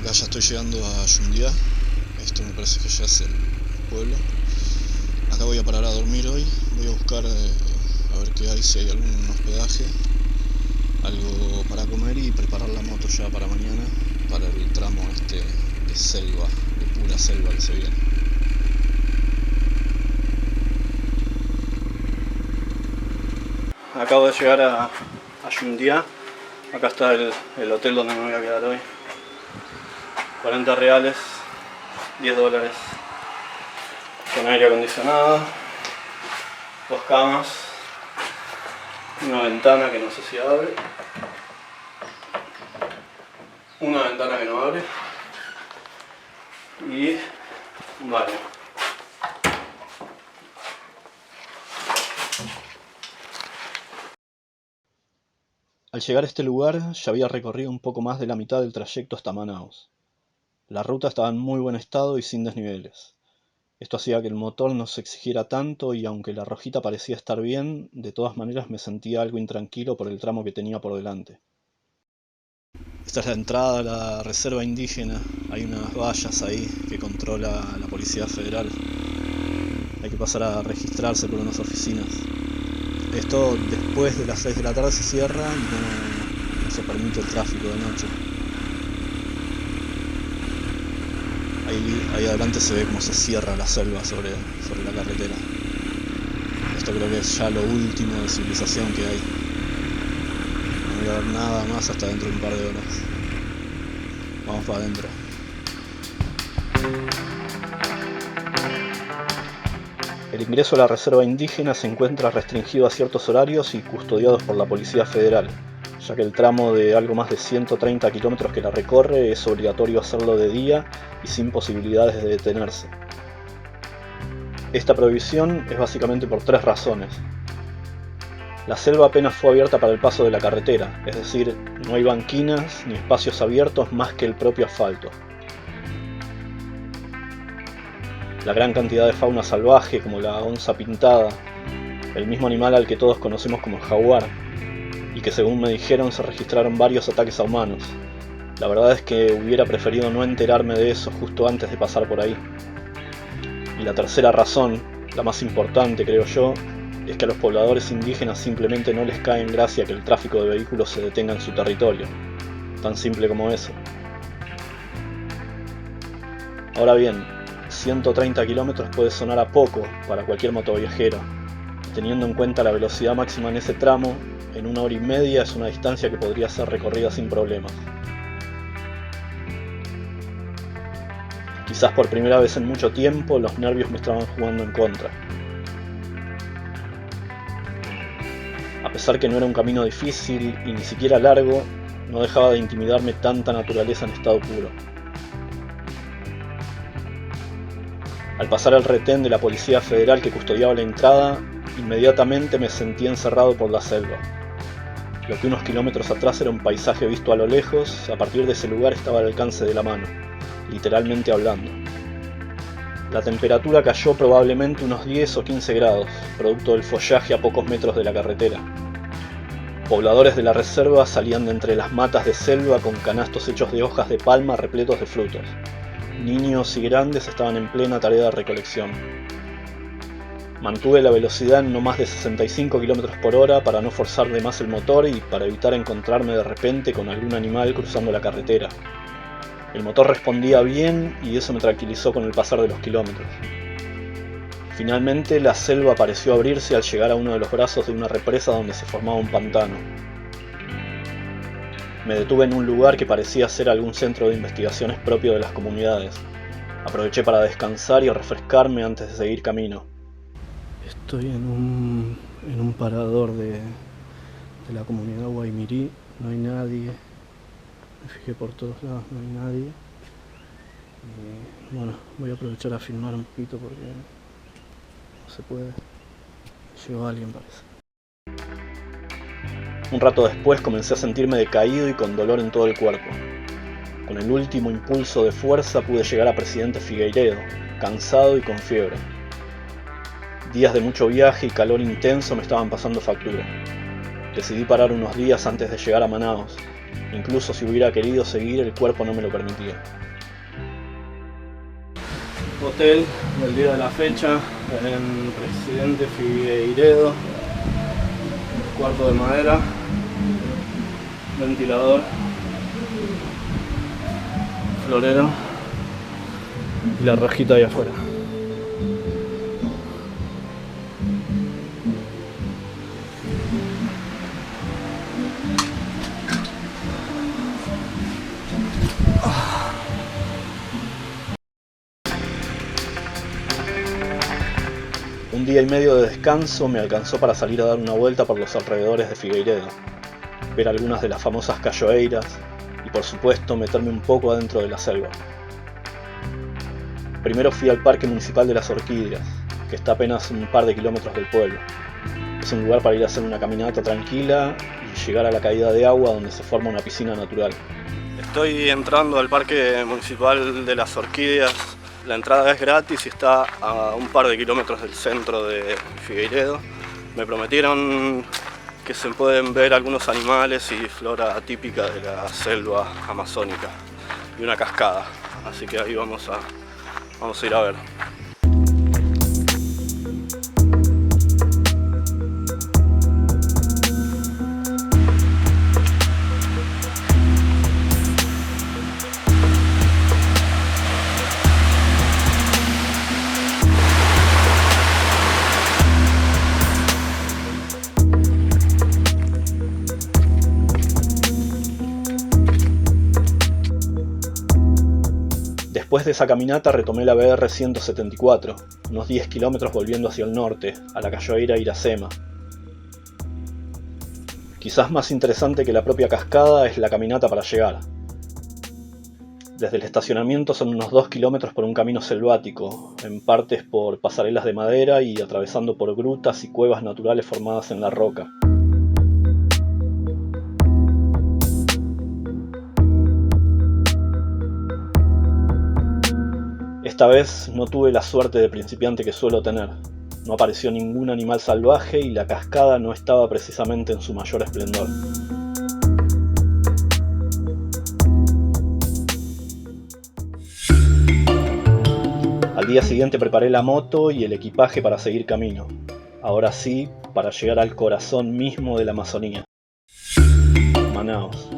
Acá ya estoy llegando a Yundiá. Esto me parece que ya es el pueblo. Acá voy a parar a dormir hoy. Voy a buscar a ver qué hay, si hay algún hospedaje, algo para comer y preparar la moto ya para mañana, para el tramo este de selva, de pura selva que se viene. Acabo de llegar a Yundiá. Acá está el hotel donde me voy a quedar hoy. 40 reales, 10 dólares. Con aire acondicionado, 2 camas, una ventana que no sé si abre, una ventana que no abre y un baño. Al llegar a este lugar ya había recorrido un poco más de la mitad del trayecto hasta Manaus. La ruta estaba en muy buen estado y sin desniveles. Esto hacía que el motor no se exigiera tanto y aunque la rojita parecía estar bien, de todas maneras me sentía algo intranquilo por el tramo que tenía por delante. Esta es la entrada a la reserva indígena. Hay unas vallas ahí que controla la Policía Federal. Hay que pasar a registrarse por unas oficinas. Esto después de las 6 de la tarde se cierra y no se permite el tráfico de noche. Ahí adelante se ve cómo se cierra la selva sobre la carretera. Esto creo que es ya lo último de civilización que hay. No voy a ver nada más hasta dentro de un par de horas. Vamos para adentro. El ingreso a la reserva indígena se encuentra restringido a ciertos horarios y custodiados por la Policía Federal, ya que el tramo de algo más de 130 kilómetros que la recorre es obligatorio hacerlo de día y sin posibilidades de detenerse. Esta prohibición es básicamente por 3 razones. La selva apenas fue abierta para el paso de la carretera, es decir, no hay banquinas ni espacios abiertos más que el propio asfalto. La gran cantidad de fauna salvaje como la onza pintada, el mismo animal al que todos conocemos como el jaguar, y que según me dijeron se registraron varios ataques a humanos. La verdad es que hubiera preferido no enterarme de eso justo antes de pasar por ahí. Y la tercera razón, la más importante creo yo, es que a los pobladores indígenas simplemente no les cae en gracia que el tráfico de vehículos se detenga en su territorio. Tan simple como eso. Ahora bien, 130 kilómetros puede sonar a poco para cualquier motoviajero. Teniendo en cuenta la velocidad máxima en ese tramo, en 1 hora y media es una distancia que podría ser recorrida sin problemas. Quizás por primera vez en mucho tiempo los nervios me estaban jugando en contra. A pesar que no era un camino difícil y ni siquiera largo, no dejaba de intimidarme tanta naturaleza en estado puro. Al pasar el retén de la Policía Federal que custodiaba la entrada, inmediatamente me sentí encerrado por la selva. Lo que unos kilómetros atrás era un paisaje visto a lo lejos, a partir de ese lugar estaba al alcance de la mano, literalmente hablando. La temperatura cayó probablemente unos 10 o 15 grados, producto del follaje a pocos metros de la carretera. Pobladores de la reserva salían de entre las matas de selva con canastos hechos de hojas de palma repletos de frutos. Niños y grandes estaban en plena tarea de recolección. Mantuve la velocidad en no más de 65 km por hora para no forzar de más el motor y para evitar encontrarme de repente con algún animal cruzando la carretera. El motor respondía bien y eso me tranquilizó con el pasar de los kilómetros. Finalmente la selva pareció abrirse al llegar a uno de los brazos de una represa donde se formaba un pantano. Me detuve en un lugar que parecía ser algún centro de investigaciones propio de las comunidades. Aproveché para descansar y refrescarme antes de seguir camino. Estoy en un parador de la comunidad Guaymirí. No hay nadie. Me fijé por todos lados, no hay nadie. Y bueno, voy a aprovechar a filmar un poquito porque no se puede. Llegó alguien, parece. Un rato después comencé a sentirme decaído y con dolor en todo el cuerpo. Con el último impulso de fuerza pude llegar a Presidente Figueiredo, cansado y con fiebre. Días de mucho viaje y calor intenso me estaban pasando factura. Decidí parar unos días antes de llegar a Manaus, Incluso si hubiera querido seguir, el cuerpo no me lo permitía. Hotel del día de la fecha en Presidente Figueiredo. Cuarto de madera, ventilador, florero y la rejita ahí afuera. Un día y medio de descanso me alcanzó para salir a dar una vuelta por los alrededores de Figueiredo, ver algunas de las famosas cachoeiras y por supuesto meterme un poco adentro de la selva. Primero fui al Parque Municipal de las Orquídeas, que está a apenas un par de kilómetros del pueblo. Es un lugar para ir a hacer una caminata tranquila y llegar a la caída de agua donde se forma una piscina natural. Estoy entrando al Parque Municipal de las Orquídeas. La entrada es gratis y está a un par de kilómetros del centro de Figueiredo. Me prometieron que se pueden ver algunos animales y flora típica de la selva amazónica y una cascada. Así que ahí vamos a ir a ver. Después de esa caminata retomé la BR-174, unos 10 kilómetros volviendo hacia el norte, a la cachoeira Iracema. Quizás más interesante que la propia cascada es la caminata para llegar. Desde el estacionamiento son unos 2 kilómetros por un camino selvático, en partes por pasarelas de madera y atravesando por grutas y cuevas naturales formadas en la roca. Esta vez no tuve la suerte de principiante que suelo tener. No apareció ningún animal salvaje y la cascada no estaba precisamente en su mayor esplendor. Al día siguiente preparé la moto y el equipaje para seguir camino. Ahora sí, para llegar al corazón mismo de la Amazonía. Manaos.